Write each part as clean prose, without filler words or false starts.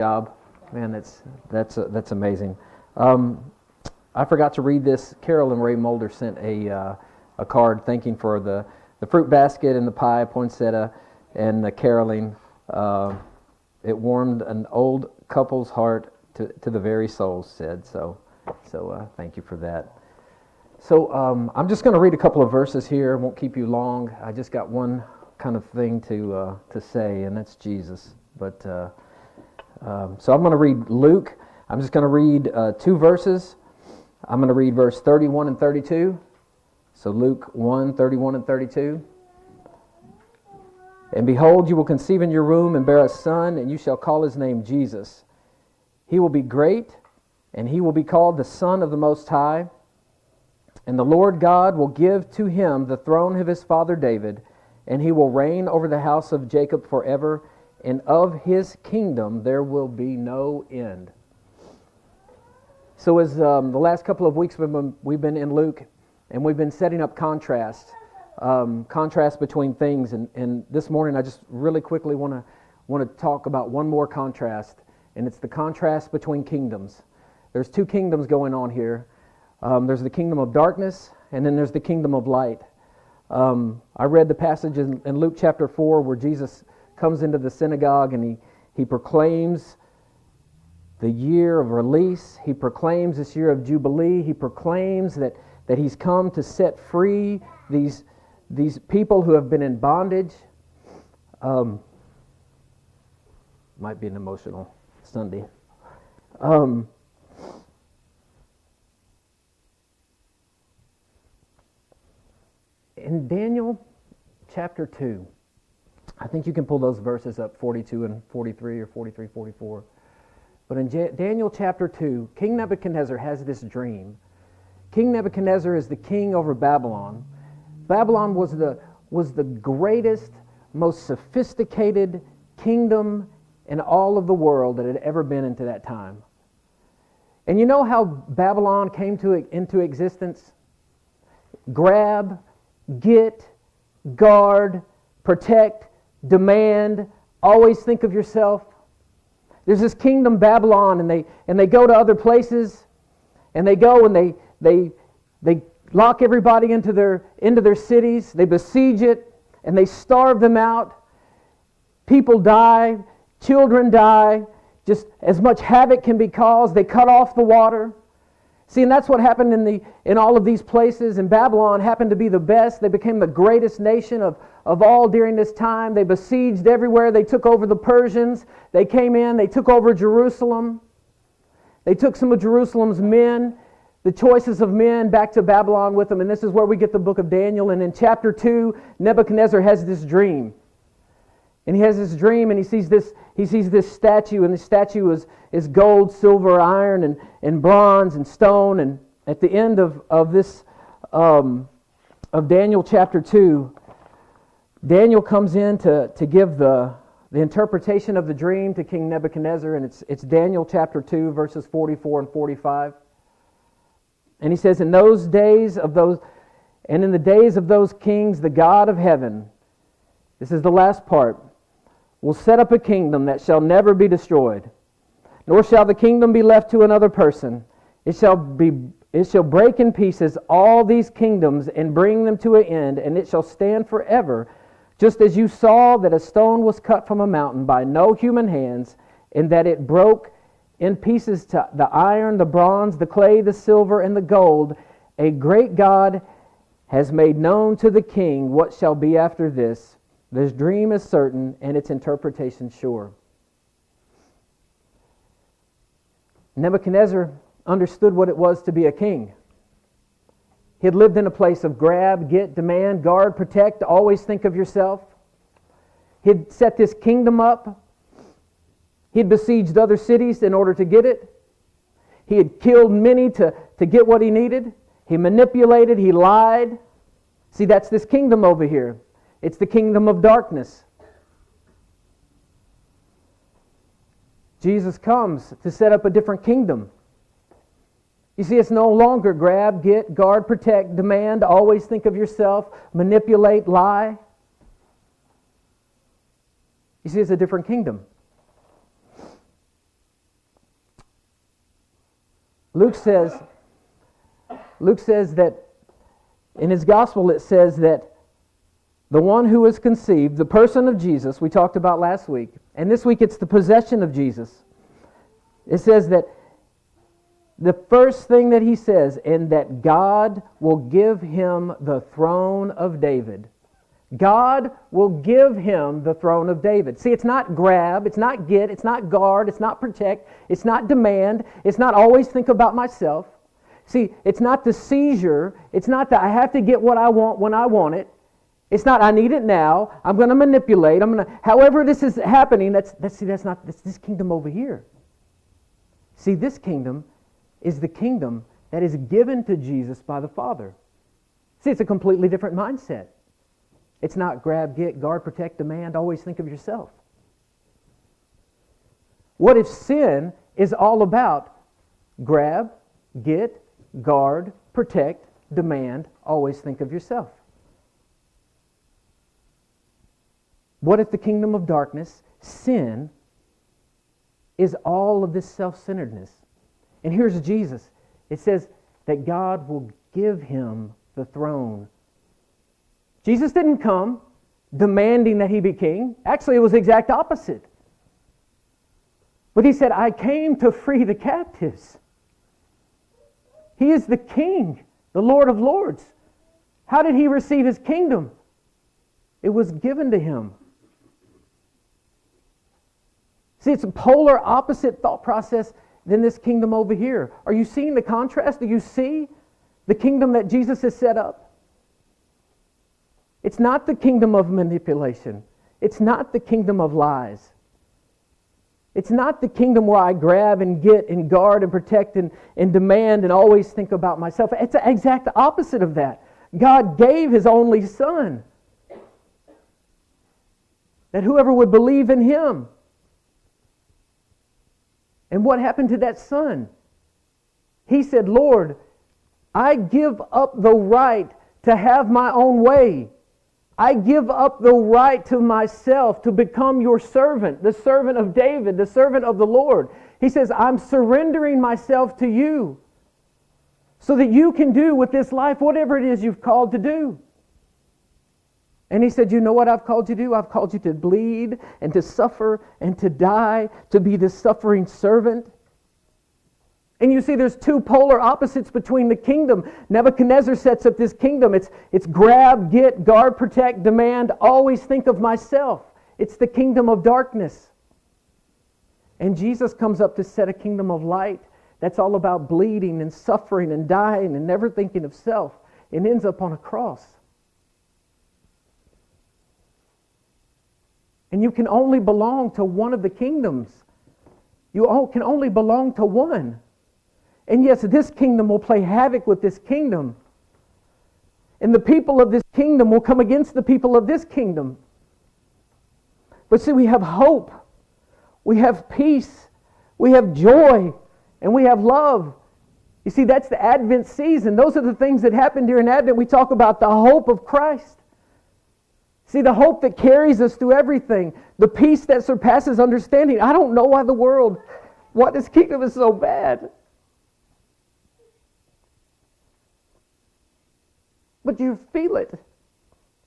Job, man. That's amazing. I forgot to read this. Carol and Ray Mulder sent a card thanking for the fruit basket and the pie, poinsettia, and the caroling. It warmed an old couple's heart to the very soul. Said so. Thank you for that. So I'm just going to read a couple of verses here. Won't keep you long. I just got one kind of thing to say, and that's Jesus. But so I'm going to read Luke. I'm just going to read 2 verses. I'm going to read verse 31 and 32. So Luke 1, 31 and 32. And behold, you will conceive in your womb and bear a son, and you shall call his name Jesus. He will be great, and he will be called the Son of the Most High. And the Lord God will give to him the throne of his father David, and he will reign over the house of Jacob forever, and of his kingdom there will be no end. So as the last couple of weeks we've been in Luke, and we've been setting up contrast between things. And this morning I just really quickly want to talk about one more contrast, and it's the contrast between kingdoms. There's 2 kingdoms going on here. There's the kingdom of darkness, and then there's the kingdom of light. I read the passage in Luke chapter 4 where Jesus comes into the synagogue and he proclaims the year of release. He proclaims this year of Jubilee. He proclaims that he's come to set free these people who have been in bondage. Might be an emotional Sunday. In Daniel chapter 2, I think you can pull those verses up, 42 and 43 or 43, 44. But in Daniel chapter 2, King Nebuchadnezzar has this dream. King Nebuchadnezzar is the king over Babylon. Babylon was the greatest, most sophisticated kingdom in all of the world that had ever been into that time. And you know how Babylon came into existence? Grab, get, guard, protect, demand, always think of yourself. There's this kingdom Babylon, and they go to other places, and they go and they lock everybody into their cities. They besiege it, and they starve them out. People die, children die, just as much havoc can be caused. They cut off the water. See, and that's what happened in all of these places. And Babylon happened to be the best. They became the greatest nation of all during this time. They besieged everywhere. They took over the Persians. They came in. They took over Jerusalem. They took some of Jerusalem's men, the choices of men, back to Babylon with them. And this is where we get the book of Daniel. And in chapter 2, Nebuchadnezzar has this dream. And he has this dream, and he sees this statue, and the statue is gold, silver, iron, and bronze, and stone. And at the end of this of Daniel chapter 2, Daniel comes in to give the interpretation of the dream to King Nebuchadnezzar, and it's Daniel chapter 2, verses 44 and 45. And he says, in the days of those kings, the God of heaven, this is the last part, will set up a kingdom that shall never be destroyed, nor shall the kingdom be left to another person. It shall break in pieces all these kingdoms and bring them to an end, and it shall stand forever, just as you saw that a stone was cut from a mountain by no human hands, and that it broke in pieces to the iron, the bronze, the clay, the silver, and the gold. A great God has made known to the king what shall be after this. This dream is certain, and its interpretation sure. Nebuchadnezzar understood what it was to be a king. He had lived in a place of grab, get, demand, guard, protect, always think of yourself. He'd set this kingdom up. He'd besieged other cities in order to get it. He had killed many to get what he needed. He manipulated, he lied. See, that's this kingdom over here. It's the kingdom of darkness. Jesus comes to set up a different kingdom. You see, it's no longer grab, get, guard, protect, demand, always think of yourself, manipulate, lie. You see, it's a different kingdom. Luke says that in his gospel it says that the one who is conceived, the person of Jesus, we talked about last week, and this week it's the possession of Jesus. It says that the first thing that he says, and that God will give him the throne of David. God will give him the throne of David. See, it's not grab, it's not get, it's not guard, it's not protect, it's not demand, it's not always think about myself. See, it's not the seizure, it's not that I have to get what I want when I want it. It's not I need it now, I'm going to manipulate, however this is happening, that's this kingdom over here. See, this kingdom is the kingdom that is given to Jesus by the Father. See, it's a completely different mindset. It's not grab, get, guard, protect, demand, always think of yourself. What if sin is all about grab, get, guard, protect, demand, always think of yourself? What if the kingdom of darkness, sin, is all of this self-centeredness? And here's Jesus. It says that God will give him the throne. Jesus didn't come demanding that he be king. Actually, it was the exact opposite. But he said, I came to free the captives. He is the king, the Lord of lords. How did he receive his kingdom? It was given to him. See, it's a polar opposite thought process than this kingdom over here. Are you seeing the contrast? Do you see the kingdom that Jesus has set up? It's not the kingdom of manipulation. It's not the kingdom of lies. It's not the kingdom where I grab and get and guard and protect and demand and always think about myself. It's the exact opposite of that. God gave his only Son, that whoever would believe in him. And what happened to that Son? He said, Lord, I give up the right to have my own way. I give up the right to myself to become your servant, the servant of David, the servant of the Lord. He says, I'm surrendering myself to you so that you can do with this life whatever it is you've called to do. And he said, you know what I've called you to do? I've called you to bleed and to suffer and to die, to be the suffering servant. And you see there's two polar opposites between the kingdom. Nebuchadnezzar sets up this kingdom. It's grab, get, guard, protect, demand, always think of myself. It's the kingdom of darkness. And Jesus comes up to set a kingdom of light that's all about bleeding and suffering and dying and never thinking of self. It ends up on a cross. And you can only belong to one of the kingdoms. You all can only belong to one. And yes, this kingdom will play havoc with this kingdom. And the people of this kingdom will come against the people of this kingdom. But see, we have hope. We have peace. We have joy. And we have love. You see, that's the Advent season. Those are the things that happen during Advent. We talk about the hope of Christ. See, the hope that carries us through everything. The peace that surpasses understanding. I don't know why this kingdom is so bad. But you feel it.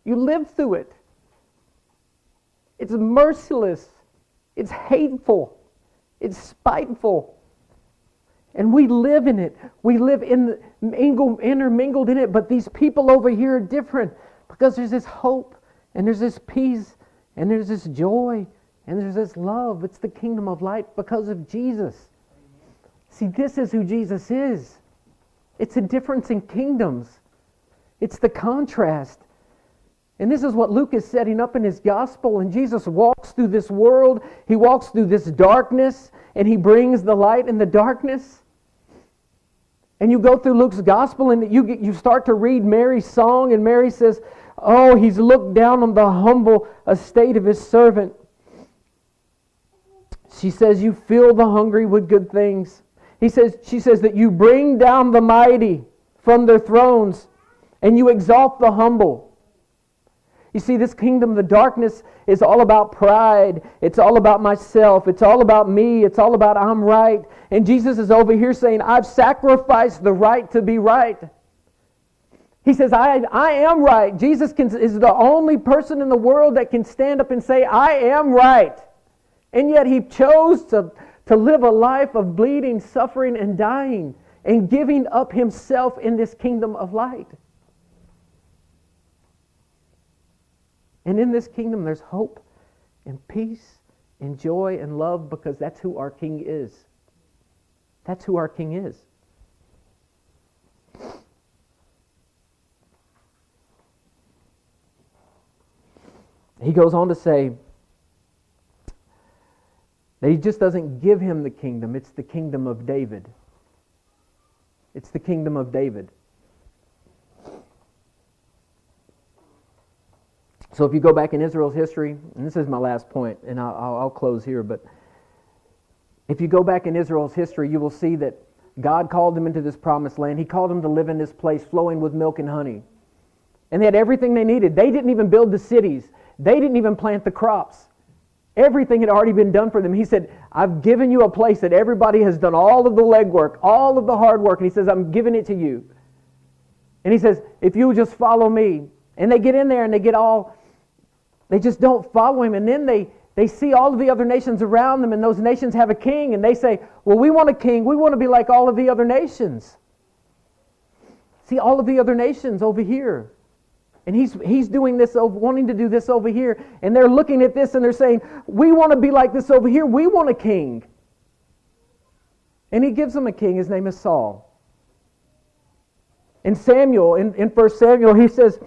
You live through it. It's merciless. It's hateful. It's spiteful. And we live in it. We live intermingled in it. But these people over here are different because there's this hope. And there's this peace, and there's this joy, and there's this love. It's the kingdom of light because of Jesus. See, this is who Jesus is. It's a difference in kingdoms. It's the contrast. And this is what Luke is setting up in his gospel. And Jesus walks through this world. He walks through this darkness, and he brings the light in the darkness. And you go through Luke's gospel, and you start to read Mary's song, and Mary says, oh, he's looked down on the humble estate of his servant. She says, you fill the hungry with good things. She says that you bring down the mighty from their thrones and you exalt the humble. You see, this kingdom of the darkness is all about pride. It's all about myself. It's all about me. It's all about I'm right. And Jesus is over here saying, I've sacrificed the right to be right. He says, I am right. Jesus is the only person in the world that can stand up and say, I am right. And yet he chose to live a life of bleeding, suffering, and dying, and giving up himself in this kingdom of light. And in this kingdom there's hope and peace and joy and love, because that's who our King is. That's who our King is. He goes on to say that he just doesn't give him the kingdom. It's the kingdom of David. It's the kingdom of David. So if you go back in Israel's history, and this is my last point, and I'll close here, but if you go back in Israel's history, you will see that God called them into this promised land. He called them to live in this place flowing with milk and honey. And they had everything they needed. They didn't even build the cities. They didn't even plant the crops. Everything had already been done for them. He said, I've given you a place that everybody has done all of the legwork, all of the hard work. And he says, I'm giving it to you. And he says, if you just follow me. And they get in there and they just don't follow him. And then they see all of the other nations around them, and those nations have a king. And they say, well, we want a king. We want to be like all of the other nations. See, all of the other nations over here. And he's doing this, wanting to do this over here. And they're looking at this and they're saying, we want to be like this over here. We want a king. And he gives them a king. His name is Saul. And Samuel, in 1 Samuel, he says,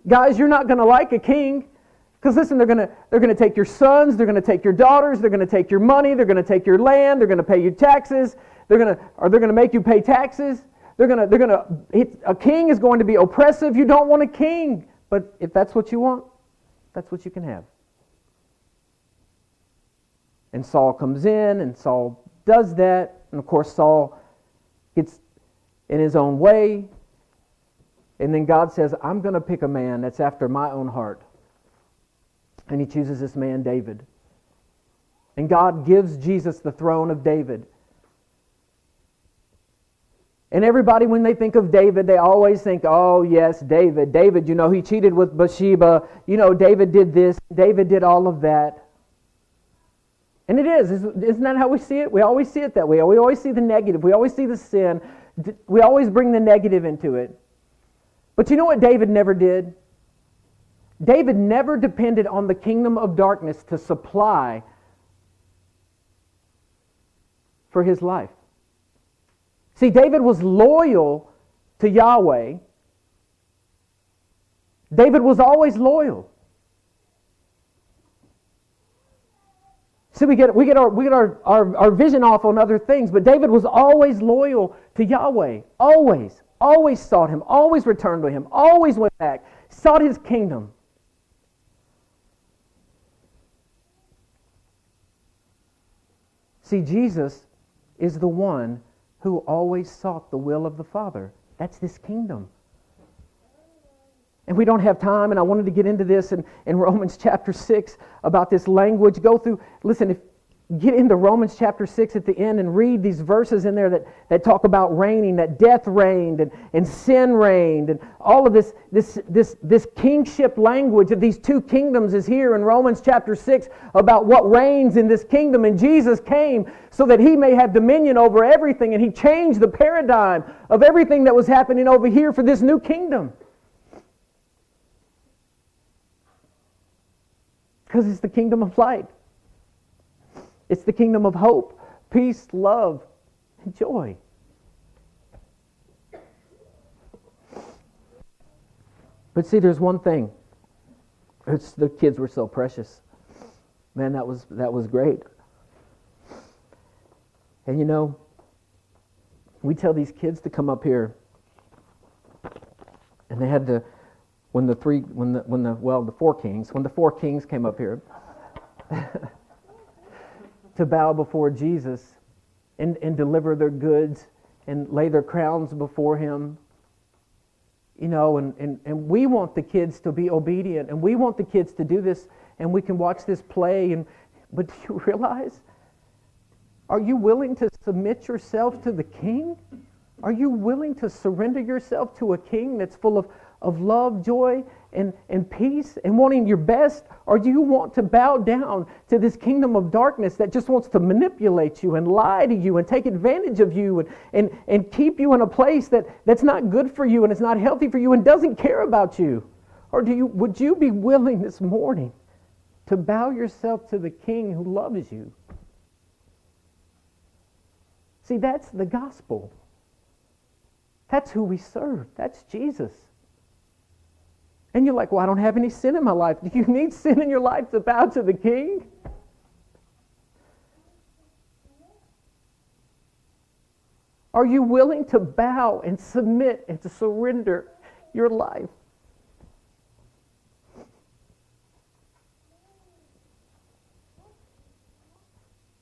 guys, you're not going to like a king. Because listen, they're going to take your sons, they're going to take your daughters, they're going to take your money, they're going to take your land, they're going to pay you taxes, they're going to make you pay taxes. A king is going to be oppressive. You don't want a king. But if that's what you want, that's what you can have. And Saul comes in, and Saul does that. And of course, Saul gets in his own way. And then God says, I'm going to pick a man that's after my own heart. And he chooses this man, David. And God gives Jesus the throne of David. And everybody, when they think of David, they always think, oh yes, David. David, he cheated with Bathsheba. David did this. David did all of that. And it is. Isn't that how we see it? We always see it that way. We always see the negative. We always see the sin. We always bring the negative into it. But you know what David never did? David never depended on the kingdom of darkness to supply for his life. See, David was loyal to Yahweh. David was always loyal. See, we get our vision off on other things, but David was always loyal to Yahweh. Always sought him, always returned to him, always went back, sought his kingdom. See, Jesus is the one who always sought the will of the Father. That's this kingdom. And we don't have time, and I wanted to get into this in Romans chapter 6 about this language. Get into Romans chapter 6 at the end and read these verses in there that talk about reigning, that death reigned and sin reigned, and all of this kingship language of these two kingdoms is here in Romans chapter 6 about what reigns in this kingdom. And Jesus came so that he may have dominion over everything, and he changed the paradigm of everything that was happening over here for this new kingdom. Because it's the kingdom of light. It's the kingdom of hope, peace, love, and joy. But see, there's one thing. The kids were so precious. Man, that was great. And we tell these kids to come up here, and they had to, when the four kings came up here, to bow before Jesus and deliver their goods and lay their crowns before him. and we want the kids to be obedient, and we want the kids to do this, and we can watch this play, but do you realize, are you willing to submit yourself to the King? Are you willing to surrender yourself to a King that's full of love, joy, and peace, and wanting your best? Or do you want to bow down to this kingdom of darkness that just wants to manipulate you and lie to you and take advantage of you and keep you in a place that's not good for you and it's not healthy for you and doesn't care about you? Or would you be willing this morning to bow yourself to the King who loves you? See, that's the gospel. That's who we serve. That's Jesus. And you're like, well, I don't have any sin in my life. Do you need sin in your life to bow to the King? Are you willing to bow and submit and to surrender your life?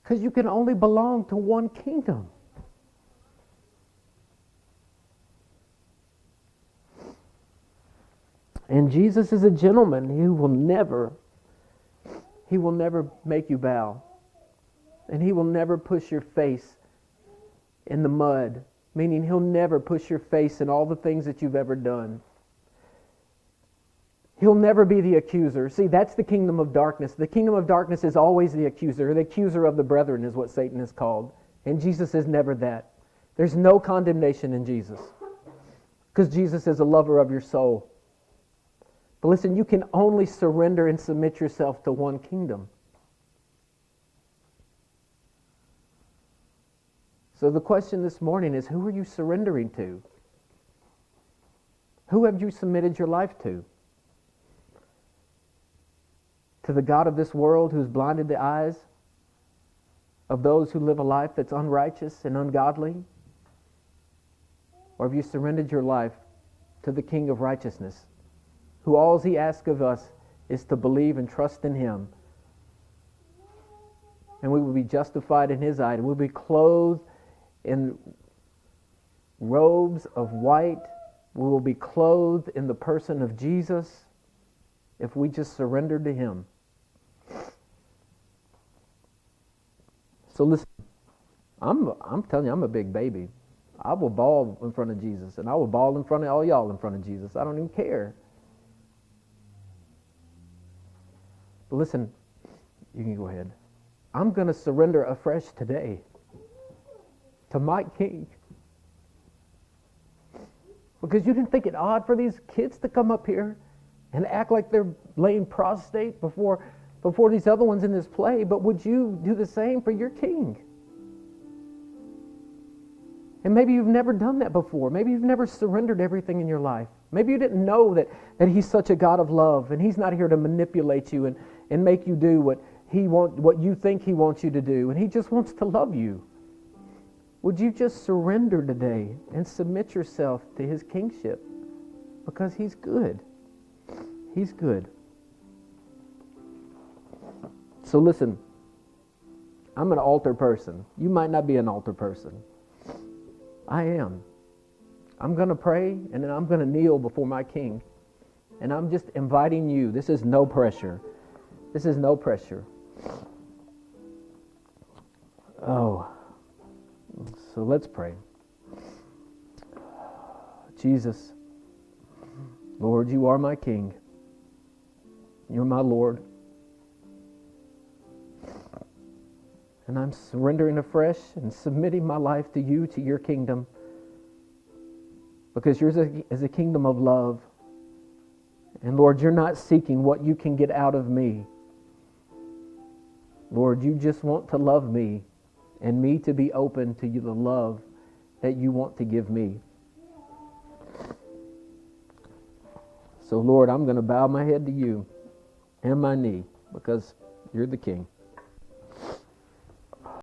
Because you can only belong to one kingdom. And Jesus is a gentleman. He will never make you bow. And he will never push your face in the mud, meaning he'll never push your face in all the things that you've ever done. He'll never be the accuser. See, that's the kingdom of darkness. The kingdom of darkness is always the accuser. The accuser of the brethren is what Satan is called. And Jesus is never that. There's no condemnation in Jesus, because Jesus is a lover of your soul. But listen, you can only surrender and submit yourself to one kingdom. So the question this morning is, who are you surrendering to? Who have you submitted your life to? To the God of this world who's blinded the eyes of those who live a life that's unrighteous and ungodly? Or have you surrendered your life to the King of righteousness, who all he asks of us is to believe and trust in him? And we will be justified in his eye, and we'll be clothed in robes of white. We will be clothed in the person of Jesus if we just surrender to him. So listen, I'm telling you, I'm a big baby. I will bawl in front of Jesus, and I will bawl in front of all y'all in front of Jesus. I don't even care. But listen, you can go ahead. I'm going to surrender afresh today to my King. Because you didn't think it odd for these kids to come up here and act like they're laying prostrate before these other ones in this play, but would you do the same for your King? And maybe you've never done that before. Maybe you've never surrendered everything in your life. Maybe you didn't know that he's such a God of love, and he's not here to manipulate you and make you do what you think he wants you to do, and he just wants to love you. Would you just surrender today and submit yourself to his kingship? Because he's good. He's good. So listen, I'm an altar person. You might not be an altar person. I am. I'm going to pray, and then I'm going to kneel before my King. And I'm just inviting you. This is no pressure. This is no pressure. Oh. So let's pray. Jesus, Lord, you are my King. You're my Lord. And I'm surrendering afresh and submitting my life to you, to your kingdom. Because yours is a kingdom of love. And Lord, you're not seeking what you can get out of me. Lord, you just want to love me and me to be open to you, the love that you want to give me. So Lord, I'm going to bow my head to you and my knee because you're the King.